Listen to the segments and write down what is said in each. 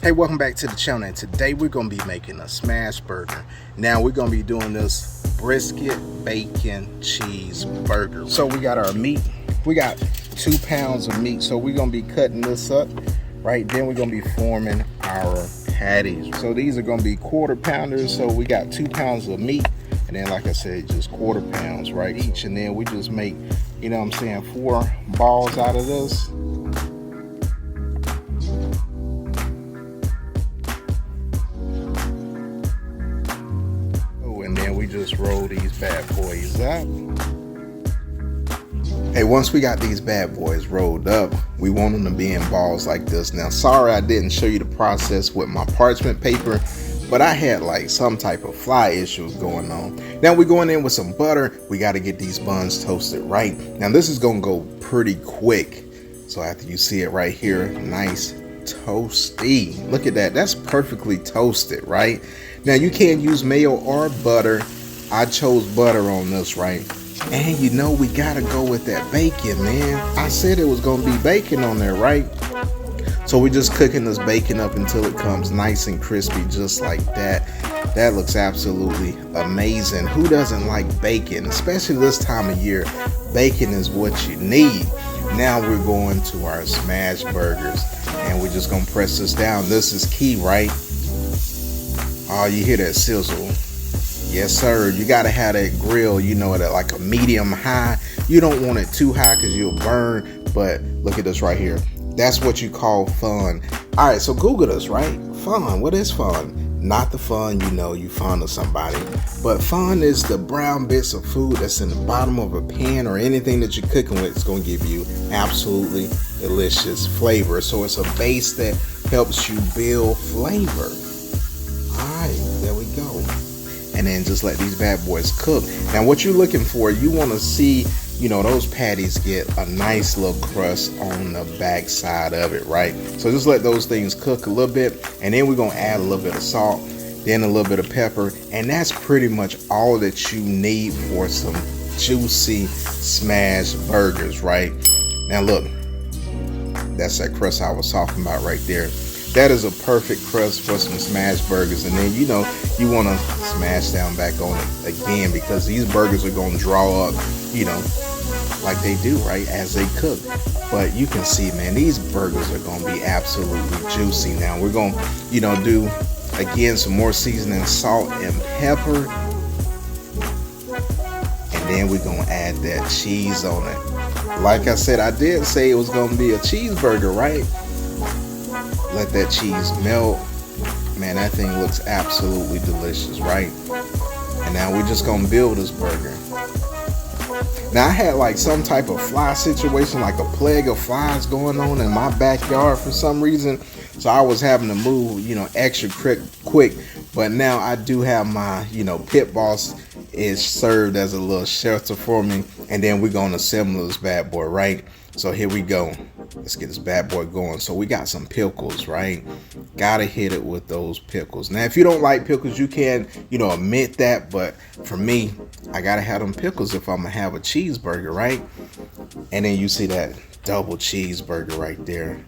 Hey, welcome back to the channel, and today we're going to be making a smash burger. Now we're going to be doing this brisket bacon cheeseburger. So we got our meat. We got 2 pounds of meat, so we're going to be cutting this up, right? Then we're going to be forming our patties. So these are going to be 1/4 pounders, so we got 2 pounds of meat, and then like I said, just 1/4 pounds, right, each. And then we just make, you know what I'm saying, 4 balls out of this. And then we just roll these bad boys up. Hey, once we got these bad boys rolled up, we want them to be in balls like this. Now, sorry I didn't show you the process with my parchment paper, but I had like some type of fly issues going on. Now we're going in with some butter. We got to get these buns toasted, right? Now this is gonna go pretty quick. So after you see it right here, nice toasty. Look at that, that's perfectly toasted, right? Now you can use mayo or butter. I chose butter on this, right? And you know we gotta go with that bacon, man. I said it was gonna be bacon on there, right? So we're just cooking this bacon up until it comes nice and crispy, just like that. That looks absolutely amazing. Who doesn't like bacon? Especially this time of year, bacon is what you need. Now we're going to our smash burgers, and we're just gonna press this down. This is key, right? Oh, you hear that sizzle? Yes, sir. You gotta have that grill, you know, at like a medium high. You don't want it too high because you'll burn. But look at this right here. That's what you call fun. All right, so Google this, right? Fun. What is fun? Not the fun, you know, you fond of somebody. But fun is the brown bits of food that's in the bottom of a pan or anything that you're cooking with. It's gonna give you absolutely delicious flavor. So it's a base that helps you build flavor. There we go. And then just let these bad boys cook. Now what you're looking for, you want to see, you know, those patties get a nice little crust on the back side of it, right? So just let those things cook a little bit, and then we're gonna add a little bit of salt, then a little bit of pepper, and that's pretty much all that you need for some juicy smash burgers, right? Now look, that's that crust I was talking about right there. That is a perfect crust for some smash burgers. And then, you know, you want to smash down back on it again, because these burgers are going to draw up, you know, like they do, right, as they cook. But you can see, man, these burgers are going to be absolutely juicy. Now we're going to, you know, do again some more seasoning, salt and pepper. And then we're going to add that cheese on it. Like I said, I did say it was going to be a cheeseburger, right? Let that cheese melt. Man, that thing looks absolutely delicious, right? And now we're just gonna build this burger. Now I had like some type of fly situation, like a plague of flies going on in my backyard for some reason. So I was having to move, you know, extra quick. But now I do have my, you know, pit boss is served as a little shelter for me. And then we're gonna assemble this bad boy, right? So here we go. Let's get this bad boy going. So we got some pickles, right? Gotta hit it with those pickles. Now, if you don't like pickles, you can, you know, omit that. But for me, I gotta have them pickles if I'm gonna have a cheeseburger, right? And then you see that double cheeseburger right there.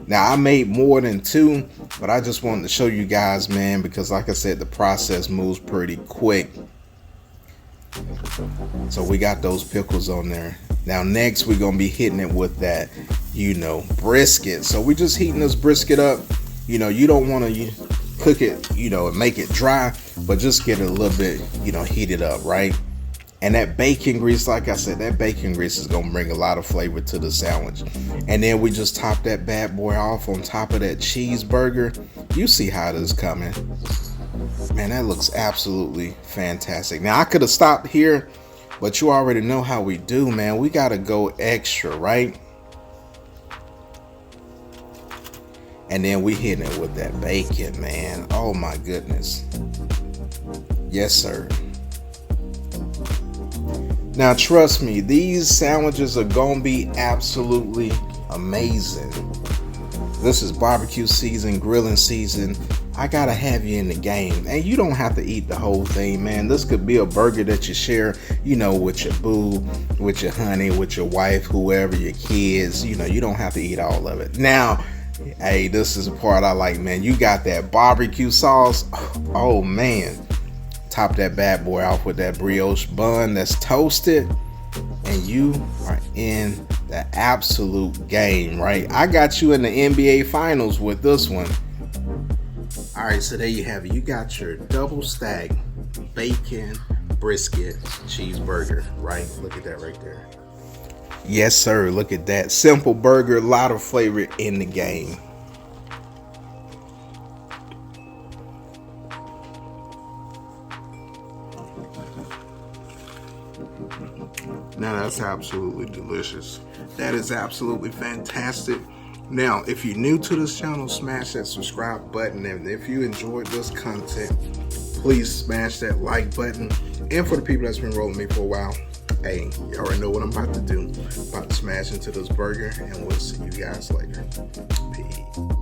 Now, I made more than 2, but I just wanted to show you guys, man, because like I said, the process moves pretty quick. So we got those pickles on there. Now next we're gonna be hitting it with that, you know, brisket. So we're just heating this brisket up. You know, you don't want to cook it, you know, and make it dry, but just get it a little bit, you know, heated up, right? And that bacon grease, like I said, that bacon grease is gonna bring a lot of flavor to the sandwich. And then we just top that bad boy off on top of that cheeseburger. You see how it is coming. Man, that looks absolutely fantastic. Now I could have stopped here, but you already know how we do, man. We gotta go extra, right? And then we hitting it with that bacon, man. Oh my goodness. Yes, sir. Now trust me, these sandwiches are gonna be absolutely amazing. This is barbecue season, grilling season. I gotta have you in the game. And you don't have to eat the whole thing, man. This could be a burger that you share, you know, with your boo, with your honey, with your wife, whoever, your kids. You know, you don't have to eat all of it. Now, Hey, this is the part I like, man. You got that barbecue sauce. Oh man. Top that bad boy off with that brioche bun that's toasted, and you are in the absolute game, right? I got you in the NBA Finals with this one. All right, so there you have it. You got your double stack bacon brisket cheeseburger, right? Look at that right there. Yes, sir. Look at that. Simple burger, a lot of flavor in the game. Now that's absolutely delicious. That is absolutely fantastic. Now, if you're new to this channel, smash that subscribe button. And if you enjoyed this content, please smash that like button. And for the people that's been rolling me for a while, hey, you already know what I'm about to do. I'm about to smash into this burger, and we'll see you guys later. Peace.